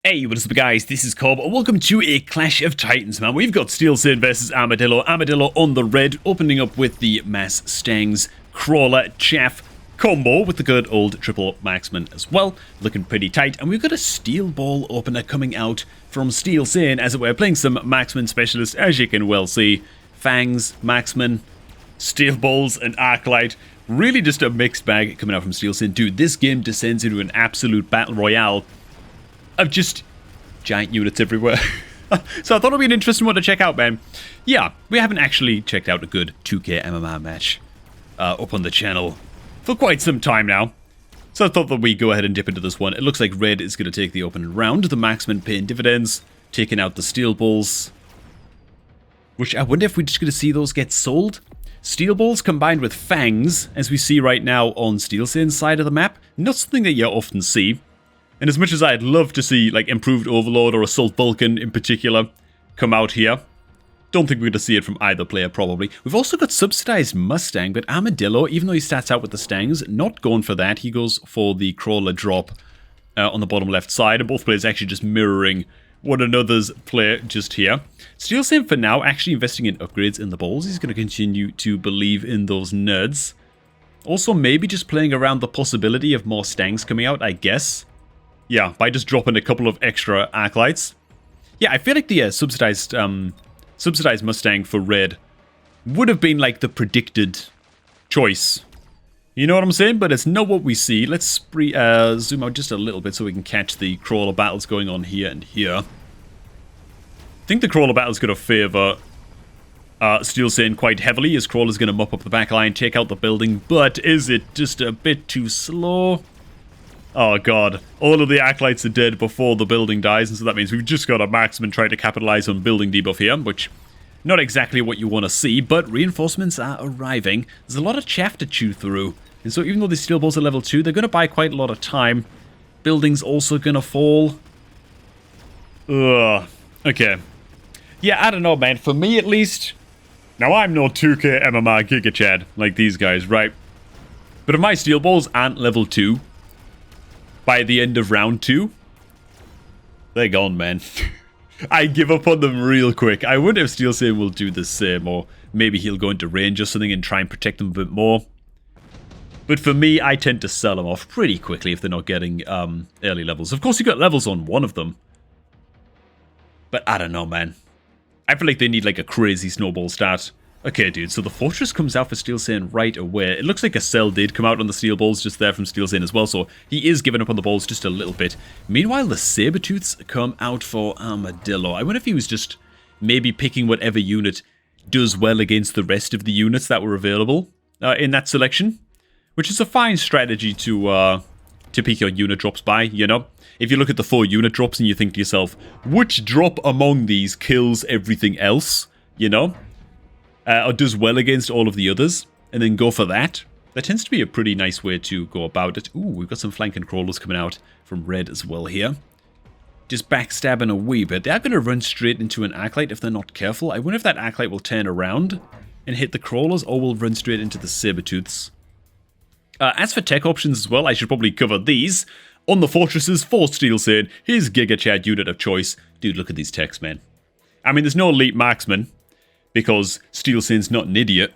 Hey, what is up guys, this is Cobb, and welcome to a Clash of Titans, man. We've got Steel Sin versus Armadillo. Armadillo on the red, opening up with the Mass Stangs Crawler Chaff combo with the good old triple marksman as well. Looking pretty tight, and we've got a Steel Ball opener coming out from Steel Sin, as it were, playing some marksman specialists, as you can well see. Fangs, marksman, Steel Balls, and Arclight. Really just a mixed bag coming out from Steel Sin. Dude, this game descends into an absolute battle royale of just giant units everywhere. So I thought it'd be an interesting one to check out, man. Yeah, we haven't actually checked out a good 2K MMR match up on the channel for quite some time now. So I thought that we'd go ahead and dip into this one. It looks like red is going to take the opening round. The marksman paying dividends, taking out the steel balls. Which I wonder if we're just going to see those get sold. Steel balls combined with fangs, as we see right now on Steel Sin's side of the map. Not something that you often see. And as much as I'd love to see, like, Improved Overlord or Assault Vulcan in particular come out here, don't think we're going to see it from either player, probably. We've also got Subsidized Mustang, but Armadillo, even though he starts out with the Stangs, not going for that. He goes for the Crawler drop on the bottom left side, and both players actually just mirroring one another's play just here. Steel Sin, for now, actually investing in upgrades in the balls. He's going to continue to believe in those nerds. Also, maybe just playing around the possibility of more Stangs coming out, I guess. Yeah, by just dropping a couple of extra Arclights. Yeah, I feel like the subsidized Mustang for red would have been like the predicted choice. You know what I'm saying? But it's not what we see. Let's zoom out just a little bit so we can catch the crawler battles going on here and here. I think the crawler battle is going to favor Steel Sin quite heavily, as Crawler's going to mop up the back line, take out the building. But is it just a bit too slow? Oh god, all of the Acolytes are dead before the building dies, and so that means we've just got a marksman trying to capitalize on building debuff here, which, not exactly what you want to see, but reinforcements are arriving. There's a lot of chaff to chew through, and so even though the steel balls are level 2, they're going to buy quite a lot of time. Building's also going to fall. Ugh, okay. Yeah, I don't know, man, for me at least, now I'm no 2K MMR Giga Chad like these guys, right? But if my steel balls aren't level 2, by the end of round 2, they're gone, man. I give up on them real quick. I wonder if Steel Sin will do the same, or maybe he'll go into range or something and try and protect them a bit more. But for me, I tend to sell them off pretty quickly if they're not getting early levels. Of course, you got levels on one of them. But I don't know, man. I feel like they need like a crazy snowball start. Okay, dude, so the Fortress comes out for Steel Sin right away. It looks like a cell did come out on the Steel Balls just there from Steel Sin as well, so he is giving up on the balls just a little bit. Meanwhile, the Sabertooths come out for Armadillo. I wonder if he was just maybe picking whatever unit does well against the rest of the units that were available in that selection, which is a fine strategy to pick your unit drops by, you know? If you look at the 4 unit drops and you think to yourself, which drop among these kills everything else, you know? Or does well against all of the others, and then go for that. That tends to be a pretty nice way to go about it. Ooh, we've got some flanking crawlers coming out from red as well here. Just backstabbing a wee bit. They are going to run straight into an Arclight if they're not careful. I wonder if that Arclight will turn around and hit the crawlers, or will run straight into the Sabertooths. As for tech options as well, I should probably cover these. On the Fortresses for Steel Sin, his Giga Chad unit of choice. Dude, look at these techs, man. I mean, there's no elite marksman, because Steel Sin's not an idiot.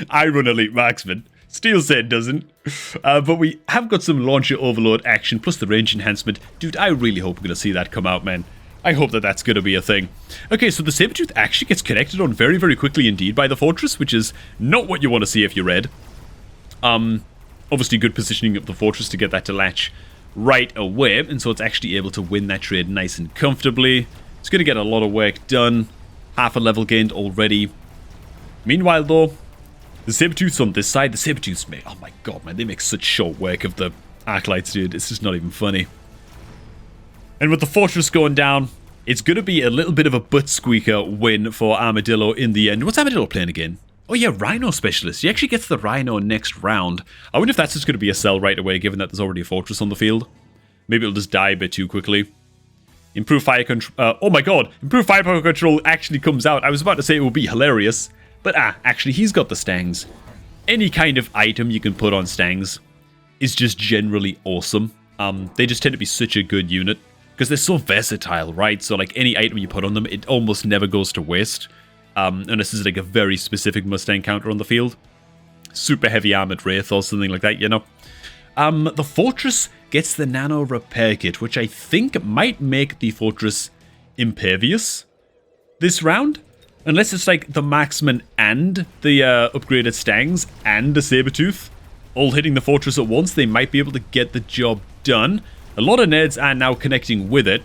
I run Elite Marksman. Steel Sin doesn't. But we have got some Launcher Overload action, plus the range enhancement. Dude, I really hope we're going to see that come out, man. I hope that that's going to be a thing. Okay, so the Sabertooth actually gets connected on very, very quickly indeed by the Fortress, which is not what you want to see if you're red. Obviously, good positioning of the Fortress to get that to latch right away, and so it's actually able to win that trade nice and comfortably. It's going to get a lot of work done. Half a level gained already. Meanwhile, though, the Sabertooths on this side, the Sabertooths make... Oh my god, man, they make such short work of the Arclights, dude. It's just not even funny. And with the Fortress going down, it's going to be a little bit of a butt squeaker win for Armadillo in the end. What's Armadillo playing again? Oh yeah, Rhino Specialist. He actually gets the Rhino next round. I wonder if that's just going to be a sell right away, given that there's already a Fortress on the field. Maybe it'll just die a bit too quickly. Improved fire control. Oh my god, improved firepower control actually comes out. I was about to say it would be hilarious, but actually he's got the Stangs. Any kind of item you can put on Stangs is just generally awesome. They just tend to be such a good unit because they're so versatile, right? So like any item you put on them, it almost never goes to waste. Unless there's like a very specific Mustang counter on the field. Super heavy armored Wraith or something like that, you know. The Fortress gets the Nano Repair Kit, which I think might make the Fortress impervious this round. Unless it's like the Marksman and the upgraded Stangs and the Sabertooth all hitting the Fortress at once, they might be able to get the job done. A lot of nerds are now connecting with it.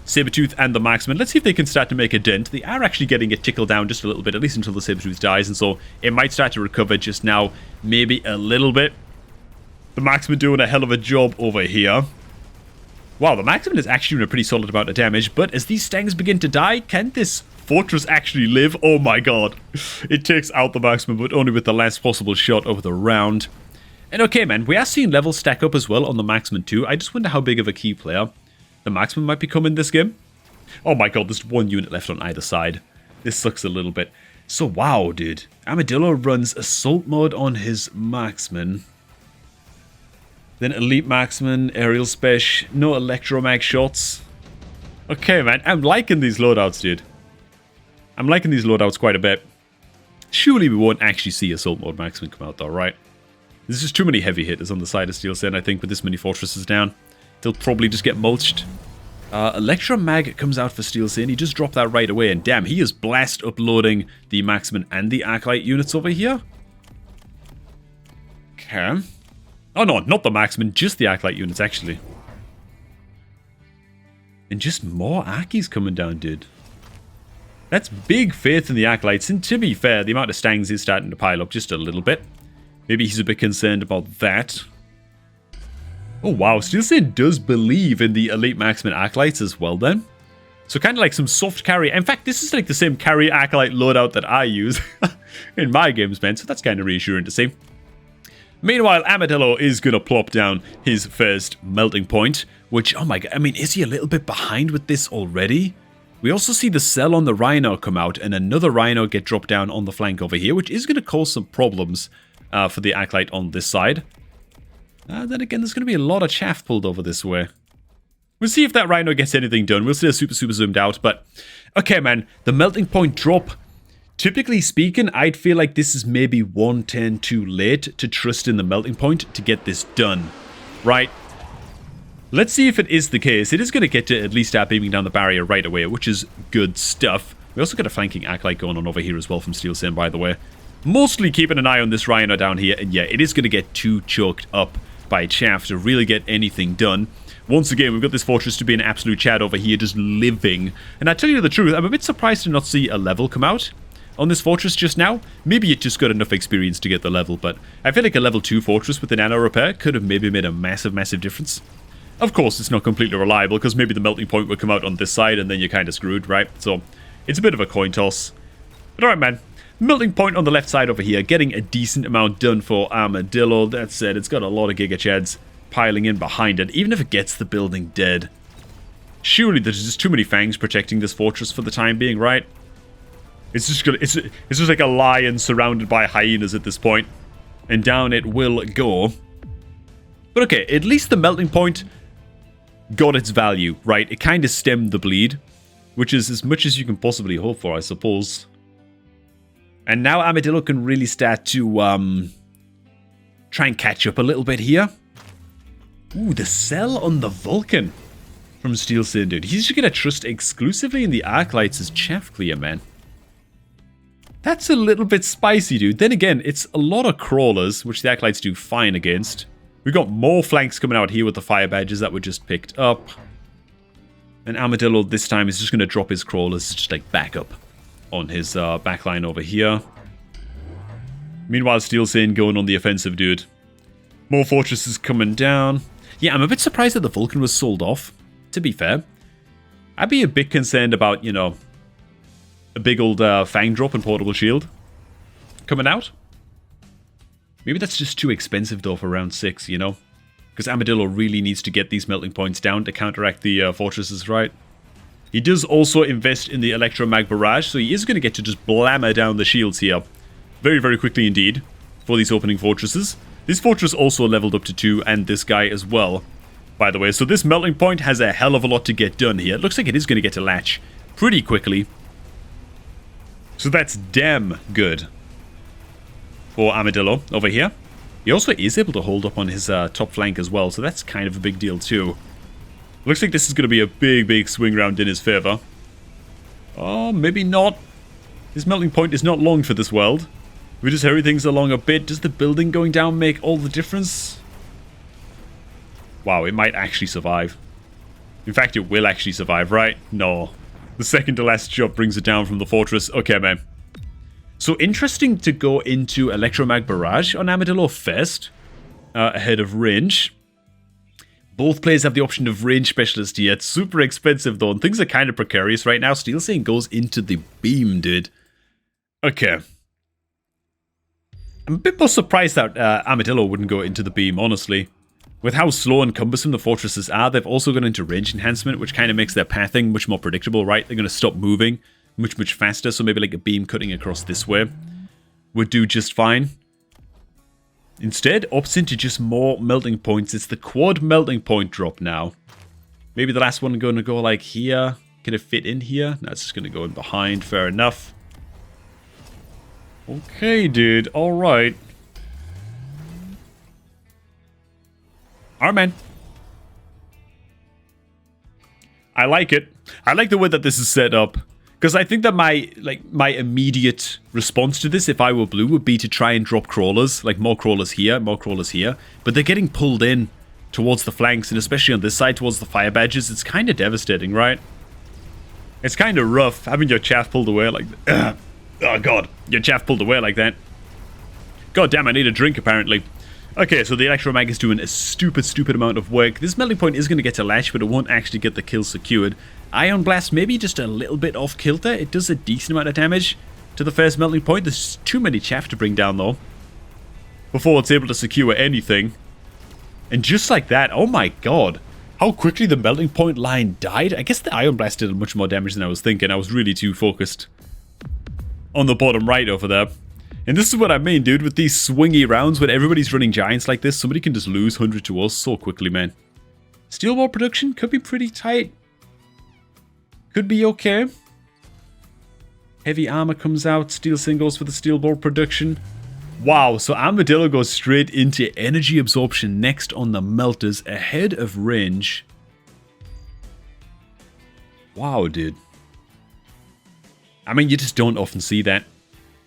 Sabertooth and the Marksman. Let's see if they can start to make a dent. They are actually getting it tickled down just a little bit, at least until the Sabertooth dies, and so it might start to recover just now, maybe a little bit. The Marksman doing a hell of a job over here. Wow, the Marksman is actually doing a pretty solid amount of damage, but as these Stangs begin to die, can this Fortress actually live? Oh my god. It takes out the Marksman, but only with the last possible shot of the round. And okay, man, we are seeing levels stack up as well on the Marksman too. I just wonder how big of a key player the Marksman might become in this game. Oh my god, there's one unit left on either side. This sucks a little bit. So wow, dude. Armadillo runs Assault Mode on his Marksman. Then Elite Marksman, Aerial Special, no Electromag shots. Okay, man, I'm liking these loadouts, dude. I'm liking these loadouts quite a bit. Surely we won't actually see Assault Mode Marksman come out though, right? There's just too many heavy hitters on the side of Steel Sen, I think, with this many fortresses down. They'll probably just get mulched. Electromag comes out for Steel Sen. He just dropped that right away, and damn, he is blast uploading the Marksman and the Arclight units over here. Okay. Oh no, not the Marksman, just the Arclight units, actually. And just more Arkies coming down, dude. That's big faith in the Arclights, and to be fair, the amount of Stangs is starting to pile up just a little bit. Maybe he's a bit concerned about that. Oh wow, Steel Sen does believe in the Elite Marksman Arclights as well then. So kind of like some soft carry. In fact, this is like the same carry Arclight loadout that I use in my games, man. So that's kind of reassuring to see. Meanwhile, Armadillo is going to plop down his first melting point. Which, oh my god, I mean, is he a little bit behind with this already? We also see the cell on the Rhino come out and another Rhino get dropped down on the flank over here, which is going to cause some problems for the Arclight on this side. Then again, there's going to be a lot of chaff pulled over this way. We'll see if that Rhino gets anything done. We'll see a super zoomed out, but... Okay, man, the melting point drop. Typically speaking, I'd feel like this is maybe one turn too late to trust in the melting point to get this done. Right? Let's see if it is the case. It is going to get to at least start beaming down the barrier right away, which is good stuff. We also got a flanking Arclight going on over here as well from Steel Sen, by the way. Mostly keeping an eye on this Rhino down here, and yeah, it is going to get too choked up by chaff to really get anything done. Once again, we've got this fortress to be an absolute chat over here, just living. And I tell you the truth, I'm a bit surprised to not see a level come out on this fortress just now. Maybe it just got enough experience to get the level, but I feel like a level 2 fortress with the nano repair could have maybe made a massive difference. Of course, it's not completely reliable, because maybe the melting point would come out on this side, and then you're kind of screwed, right? So, it's a bit of a coin toss. But alright, man. Melting point on the left side over here, getting a decent amount done for Armadillo. That said, it's got a lot of Giga Chads piling in behind it, even if it gets the building dead. Surely there's just too many fangs protecting this fortress for the time being, right? It's just like a lion surrounded by hyenas at this point. And down it will go. But okay, at least the melting point got its value, right? It kind of stemmed the bleed, which is as much as you can possibly hope for, I suppose. And now Armadillo can really start to try and catch up a little bit here. Ooh, the cell on the Vulcan from Steel Sen, dude. He's just going to trust exclusively in the Arclights as chaff clear, man. That's a little bit spicy, dude. Then again, it's a lot of crawlers, which the Arclights do fine against. We've got more flanks coming out here with the fire badges that were just picked up. And Armadillo this time is just going to drop his crawlers just like back up on his backline over here. Meanwhile, Steel Sen going on the offensive, dude. More fortresses coming down. Yeah, I'm a bit surprised that the Vulcan was sold off, to be fair. I'd be a bit concerned about, you know, a big old Fang drop and portable shield coming out. Maybe that's just too expensive, though, for round 6, you know? Because Armadillo really needs to get these melting points down to counteract the fortresses, right? He does also invest in the Electromag Barrage, so he is going to get to just blammer down the shields here. Very quickly indeed for these opening fortresses. This fortress also leveled up to 2, and this guy as well. by the way. So this melting point has a hell of a lot to get done here. It looks like it is going to get to latch pretty quickly. So that's damn good for Armadillo over here. He also is able to hold up on his top flank as well, so that's kind of a big deal too. Looks like this is going to be a big swing round in his favor. Oh, maybe not. This melting point is not long for this world. If we just hurry things along a bit, does the building going down make all the difference? Wow, it might actually survive. In fact, it will actually survive, right? No. The second to last shot brings it down from the fortress. Okay, man. So interesting to go into Electromag Barrage on Armadillo first, ahead of range. Both players have the option of range specialist here. It's super expensive though, and things are kind of precarious right now. Steel Saint goes into the beam, dude. Okay. I'm a bit more surprised that Armadillo wouldn't go into the beam, honestly. With how slow and cumbersome the fortresses are, they've also gone into range enhancement, which kind of makes their pathing much more predictable, right? They're going to stop moving much faster, so maybe like a beam cutting across this way would do just fine. Instead, opts into just more melting points. It's the quad melting point drop now. Maybe the last one going to go like here. Can it fit in here? No, it's just going to go in behind. Fair enough. Okay, dude. Alright. Alright, man. I like it. I like the way that this is set up. Because I think that my immediate response to this, if I were blue, would be to try and drop crawlers. Like, more crawlers here, more crawlers here. But they're getting pulled in towards the flanks, and especially on this side towards the fire badges. It's kind of devastating, right? It's kind of rough having your chaff pulled away like that. Oh, God. Your chaff pulled away like that. God damn, I need a drink, apparently. Okay, so the Electromag is doing a stupid amount of work. This melting point is going to get to latch, but it won't actually get the kill secured. Ion Blast maybe just a little bit off kilter. It does a decent amount of damage to the first melting point. There's too many chaff to bring down, though, before it's able to secure anything. And just like that, oh my god, how quickly the melting point line died. I guess the Ion Blast did much more damage than I was thinking. I was really too focused on the bottom right over there. And this is what I mean, dude, with these swingy rounds, when everybody's running giants like this, somebody can just lose 100 to us so quickly, man. Steel ball production could be pretty tight. Could be okay. Heavy armor comes out. Steel Saint goes for the steel ball production. Wow, so Armadillo goes straight into energy absorption next on the melters, ahead of range. Wow, dude. I mean, you just don't often see that.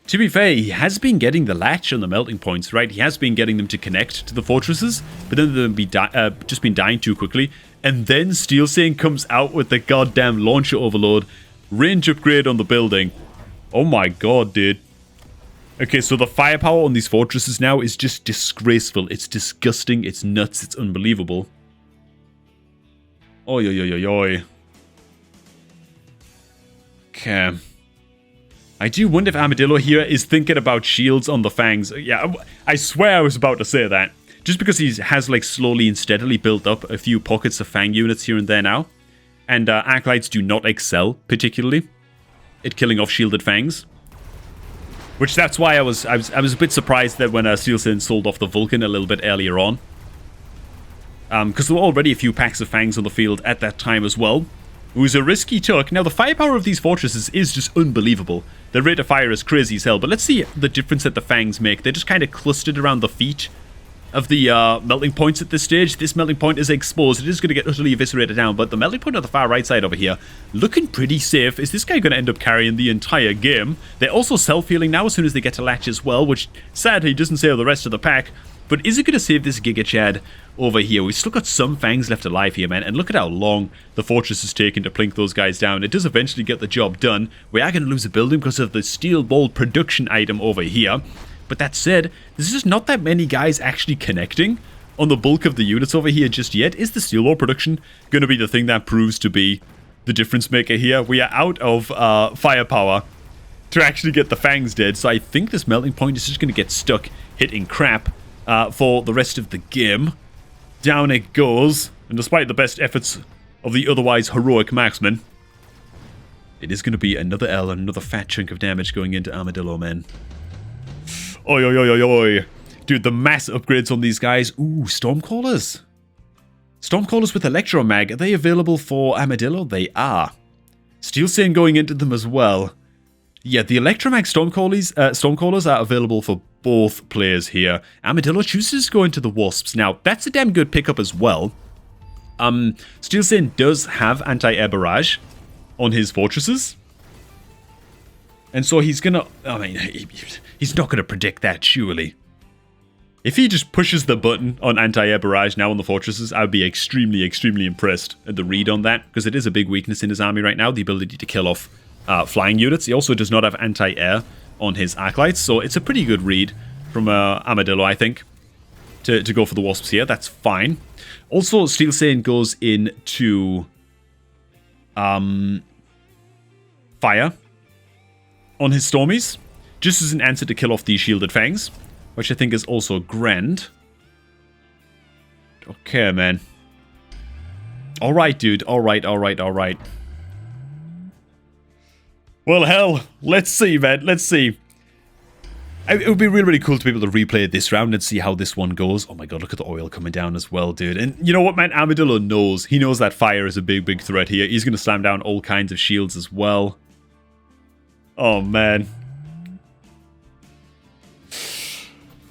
To be fair, he has been getting the latch on the melting points, right? He has been getting them to connect to the fortresses, but then they've just been dying too quickly. And then Steel Saint comes out with the goddamn launcher overload. Range upgrade on the building. Oh my god, dude. Okay, so the firepower on these fortresses now is just disgraceful. It's disgusting, it's nuts, it's unbelievable. Oi, oi, oi, oi, oi. Okay. I do wonder if Armadillo here is thinking about shields on the fangs. Yeah, I swear I was about to say that. Just because he has like slowly and steadily built up a few pockets of fang units here and there now. And Acolytes do not excel, particularly, at killing off shielded fangs. Which that's why I was a bit surprised that when Steel Saint sold off the Vulcan a little bit earlier on. Because there were already a few packs of fangs on the field at that time as well. It was a risk he took. Now, the firepower of these fortresses is just unbelievable. The rate of fire is crazy as hell, but let's see the difference that the fangs make. They're just kind of clustered around the feet of the melting points at this stage. This melting point is exposed. It is going to get utterly eviscerated down, but the melting point on the far right side over here, looking pretty safe. Is this guy going to end up carrying the entire game? They're also self-healing now as soon as they get to latch as well, which sadly doesn't save the rest of the pack. But is it going to save this Giga Chad over here? We've still got some fangs left alive here, man. And look at how long the fortress has taken to plink those guys down. It does eventually get the job done. We are going to lose a building because of the steel ball production item over here. But that said, there's just not that many guys actually connecting on the bulk of the units over here just yet. Is the steel ball production going to be the thing that proves to be the difference maker here? We are out of firepower to actually get the fangs dead. So I think this melting point is just going to get stuck hitting crap for the rest of the game. Down it goes, and despite the best efforts of the otherwise heroic marksman, it is going to be another L and another fat chunk of damage going into Armadillo, man. Oi, oi, oi, oi, oi. Dude, the mass upgrades on these guys. Ooh, Stormcallers. Stormcallers with Electromag, are they available for Armadillo? They are. Steel Saint going into them as well. Yeah, the Electromag Stormcallers are available for both players here. Armadillo chooses to go into the Wasps. Now, that's a damn good pickup as well. Steel Saint does have anti-air barrage on his fortresses. And so he's gonna... I mean, he's not gonna predict that, surely. If he just pushes the button on anti-air barrage now on the fortresses, I would be extremely, extremely impressed at the read on that, because it is a big weakness in his army right now, the ability to kill off flying units. He also does not have anti-air on his Arclights, so it's a pretty good read from Armadillo, I think, to go for the Wasps here. That's fine. Also, Steel Saint goes into fire on his Stormies, just as an answer to kill off these Shielded Fangs, which I think is also grand. Okay, man. Alright, dude. Alright. Well, hell, let's see, man. Let's see. It would be really, really cool to be able to replay this round and see how this one goes. Oh my god, look at the oil coming down as well, dude. And you know what, man? Armadillo knows. He knows that fire is a big, big threat here. He's going to slam down all kinds of shields as well. Oh, man.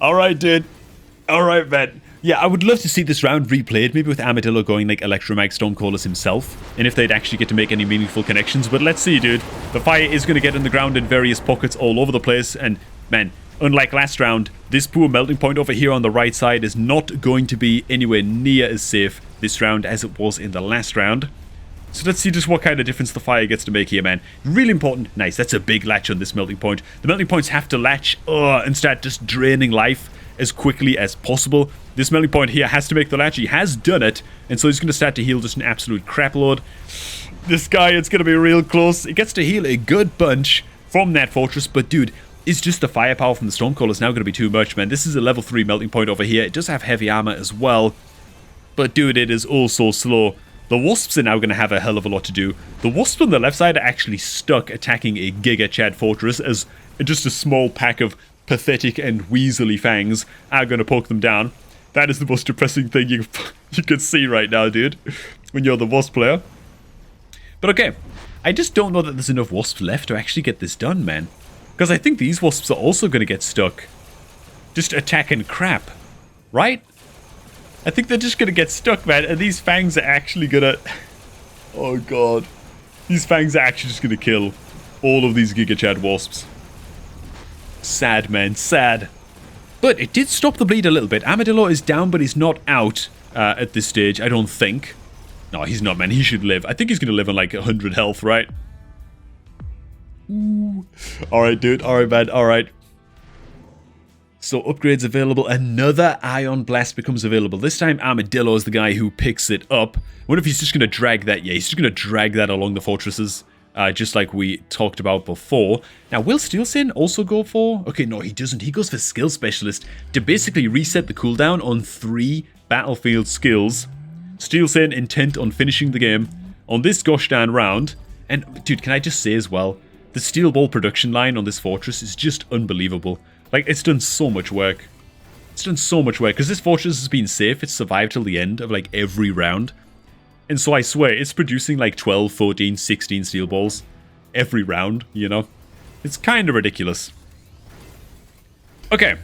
Alright, dude. Alright, man. Yeah, I would love to see this round replayed, maybe with Armadillo going like Electromag Stormcallers himself, and if they'd actually get to make any meaningful connections. But let's see, dude. The fire is going to get in the ground in various pockets all over the place, and man, unlike last round, this poor melting point over here on the right side is not going to be anywhere near as safe this round as it was in the last round. So let's see just what kind of difference the fire gets to make here, man. Really important. Nice, that's a big latch on this melting point. The melting points have to latch and start just draining life as quickly as possible. This melting point here has to make the latch. He has done it, and so he's going to start to heal just an absolute crap load. This guy, it's going to be real close. He gets to heal a good bunch from that fortress, but dude, it's just the firepower from the Stormcallers now going to be too much, man. This is a level 3 melting point over here. It does have heavy armor as well, but dude, it is all so slow. The Wasps are now going to have a hell of a lot to do. The Wasps on the left side are actually stuck attacking a Giga Chad fortress, as just a small pack of pathetic and weaselly fangs are going to poke them down. That is the most depressing thing you could see right now, dude, when you're the Wasp player. But okay, I just don't know that there's enough Wasps left to actually get this done, man. Because I think these Wasps are also going to get stuck just attacking crap, right? I think they're just going to get stuck, man, and these fangs are actually going to... Oh, God. These fangs are actually just going to kill all of these Giga Chad Wasps. Sad, man, sad. But it did stop the bleed a little bit. Armadillo is down, but he's not out at this stage, I don't think. No, he's not, man. He should live. I think he's going to live on, like, 100 health, right? Ooh. Alright, dude. Alright, man. Alright. So, upgrades available. Another Ion Blast becomes available. This time, Armadillo is the guy who picks it up. I wonder if he's just going to drag that. Yeah, he's just going to drag that along the fortresses. Just like we talked about before. Now, will Steel Saint also go for... Okay, no, he doesn't. He goes for Skill Specialist to basically reset the cooldown on 3 battlefield skills. Steel Saint intent on finishing the game on this gosh darn round. And, dude, can I just say as well, the Steel Ball production line on this fortress is just unbelievable. Like, it's done so much work. It's done so much work, because this fortress has been safe. It's survived till the end of, like, every round. And so I swear, it's producing, like, 12, 14, 16 steel balls every round, you know? It's kind of ridiculous. Okay,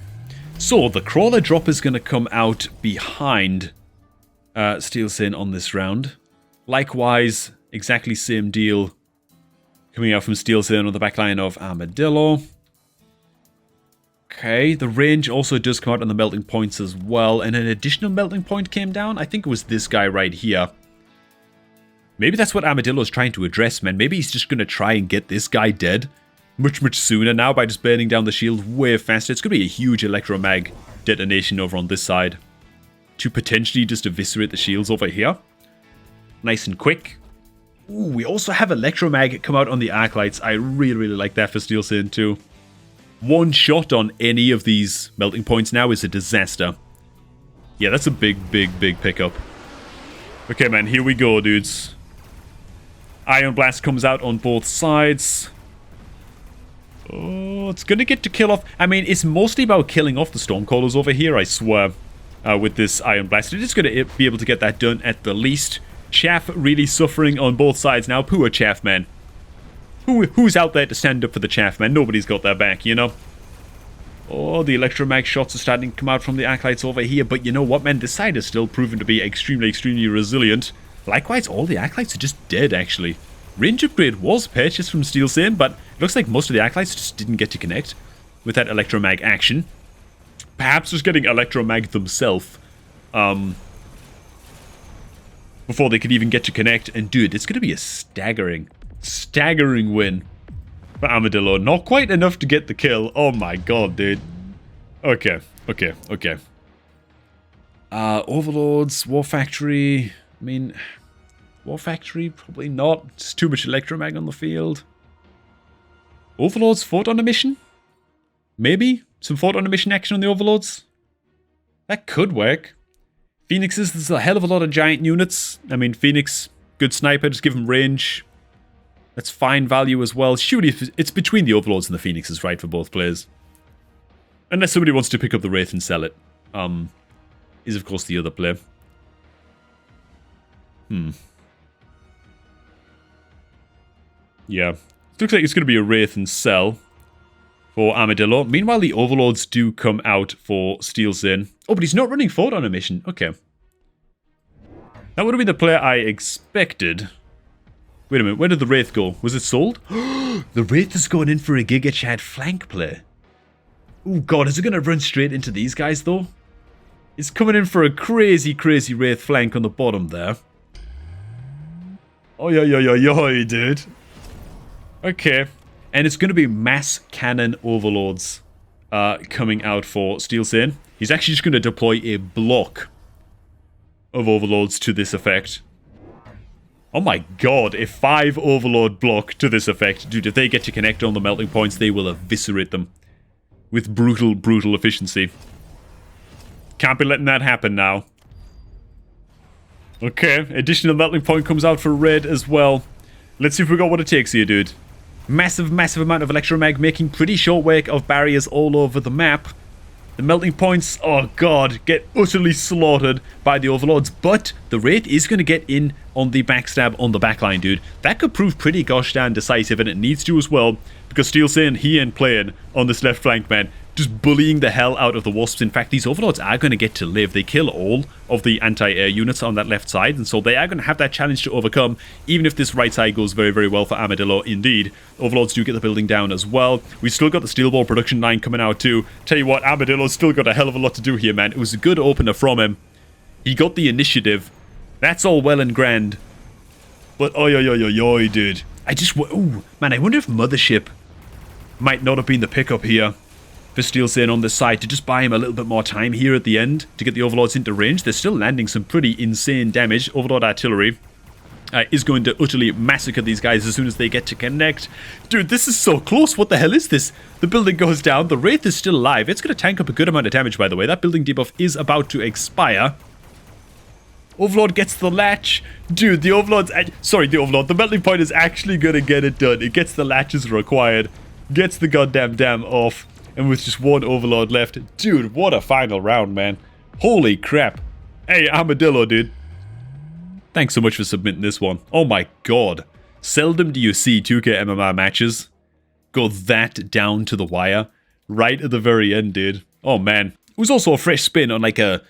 so the Crawler drop is going to come out behind Steel Saint on this round. Likewise, exactly same deal coming out from Steel Saint on the backline of Armadillo. Okay, the range also does come out on the melting points as well, and an additional melting point came down. I think it was this guy right here. Maybe that's what Armadillo is trying to address, man. Maybe he's just going to try and get this guy dead much, much sooner now by just burning down the shield way faster. It's going to be a huge electromag detonation over on this side to potentially just eviscerate the shields over here. Nice and quick. Ooh, we also have electromag come out on the arc lights. I really, really like that for Steel Saint too. One shot on any of these melting points now is a disaster. Yeah, that's a big, big, big pickup. Okay, man, here we go, dudes. Ion Blast comes out on both sides. Oh, it's gonna get to kill off... I mean, it's mostly about killing off the Stormcallers over here, I swear. with this Iron Blast. They're just going to be able to get that done at the least. Chaff really suffering on both sides now. Poor Chaff, man. Who's out there to stand up for the Chaff, man? Nobody's got their back, you know? Oh, the electromag shots are starting to come out from the Acolytes over here. But you know what, man? This side is still proven to be extremely, extremely resilient. Likewise, all the Acolytes are just dead, actually. Range upgrade was purchased from Steel Sane, but it looks like most of the Acolytes just didn't get to connect with that electromag action. Perhaps just getting electromag themselves before they could even get to connect. And dude, it's going to be a staggering win for Armadillo. Not quite enough to get the kill. Oh my god, dude. Okay. Overlords, War Factory. I mean, War Factory, probably not. It's too much electromag on the field. Overlords fought on a mission? Maybe? Some fought on a mission action on the Overlords? That could work. Phoenixes, there's a hell of a lot of giant units. I mean, Phoenix, good sniper, just give him range. That's fine value as well. Surely it's between the Overlords and the Phoenixes, right, for both players. Unless somebody wants to pick up the Wraith and sell it. Is of course the other play. Yeah. Looks like it's going to be a Wraith and sell for Armadillo. Meanwhile, the Overlords do come out for Steel Sane. Oh, but he's not running forward on a mission. Okay. That would have been the player I expected. Wait a minute, where did the Wraith go? Was it sold? The Wraith is going in for a Giga Chad flank play. Oh god, is it going to run straight into these guys though? It's coming in for a crazy, crazy Wraith flank on the bottom there. Oh, yo, dude. Okay. And it's going to be mass cannon Overlords coming out for Steel Sane. He's actually just going to deploy a block of Overlords to this effect. Oh my god, a 5 Overlord block to this effect. Dude, if they get to connect on the melting points, they will eviscerate them with brutal, brutal efficiency. Can't be letting that happen now. Okay, additional melting point comes out for red as well. Let's see if we got what it takes here, dude. Massive, massive amount of electromag making pretty short work of barriers all over the map. The melting points, oh god, get utterly slaughtered by the Overlords. But the Wraith is going to get in on the backstab on the backline, dude. That could prove pretty gosh darn decisive, and it needs to as well. Because Steel Sane, he ain't playing on this left flank, man. Just bullying the hell out of the Wasps. In fact, these Overlords are going to get to live. They kill all of the anti-air units on that left side, and so they are going to have that challenge to overcome, even if this right side goes very, very well for Armadillo indeed. Overlords do get the building down as well. We've still got the steel ball production line coming out too. Tell you what, Armadillo's still got a hell of a lot to do here, man. It was a good opener from him. He got the initiative. That's all well and grand. But, oi, dude. Ooh, man, I wonder if Mothership might not have been the pickup here for Steel Sane on this side, to just buy him a little bit more time here at the end to get the Overlords into range. They're still landing some pretty insane damage. Overlord Artillery is going to utterly massacre these guys as soon as they get to connect. Dude, this is so close. What the hell is this? The building goes down. The Wraith is still alive. It's going to tank up a good amount of damage, by the way. That building debuff is about to expire. Overlord gets the latch. Dude, the Overlord's... Sorry, the Overlord. The melting point is actually going to get it done. It gets the latches required. Gets the goddamn dam off. And with just one Overlord left. Dude, what a final round, man. Holy crap. Hey, Armadillo, dude. Thanks so much for submitting this one. Oh my god. Seldom do you see 2K MMR matches go that down to the wire. Right at the very end, dude. Oh man. It was also a fresh spin on like a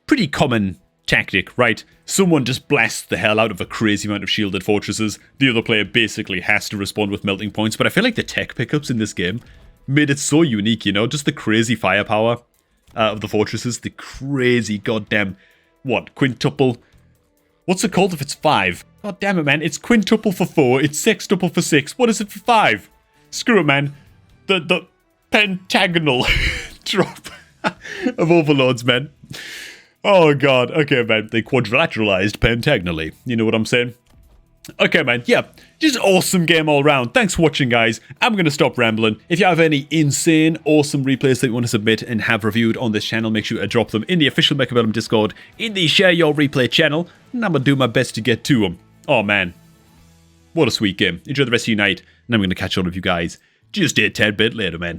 pretty common tactic, right? Someone just blasts the hell out of a crazy amount of shielded fortresses. The other player basically has to respond with melting points. But I feel like the tech pickups in this game made it so unique, you know? Just the crazy firepower of the fortresses. The crazy goddamn... What? Quintuple? What's it called if it's 5? God damn it, man. It's quintuple for 4. It's sextuple for 6. What is it for 5? Screw it, man. The pentagonal drop of Overlords, man. Oh, God. Okay, man. They quadrilateralized pentagonally. You know what I'm saying? Okay, man. Yeah. Just awesome game all around. Thanks for watching, guys. I'm going to stop rambling. If you have any insane, awesome replays that you want to submit and have reviewed on this channel, make sure to drop them in the official Mechabellum Discord, in the Share Your Replay channel, and I'm going to do my best to get to them. Oh, man. What a sweet game. Enjoy the rest of your night, and I'm going to catch all of you guys just a tad bit later, man.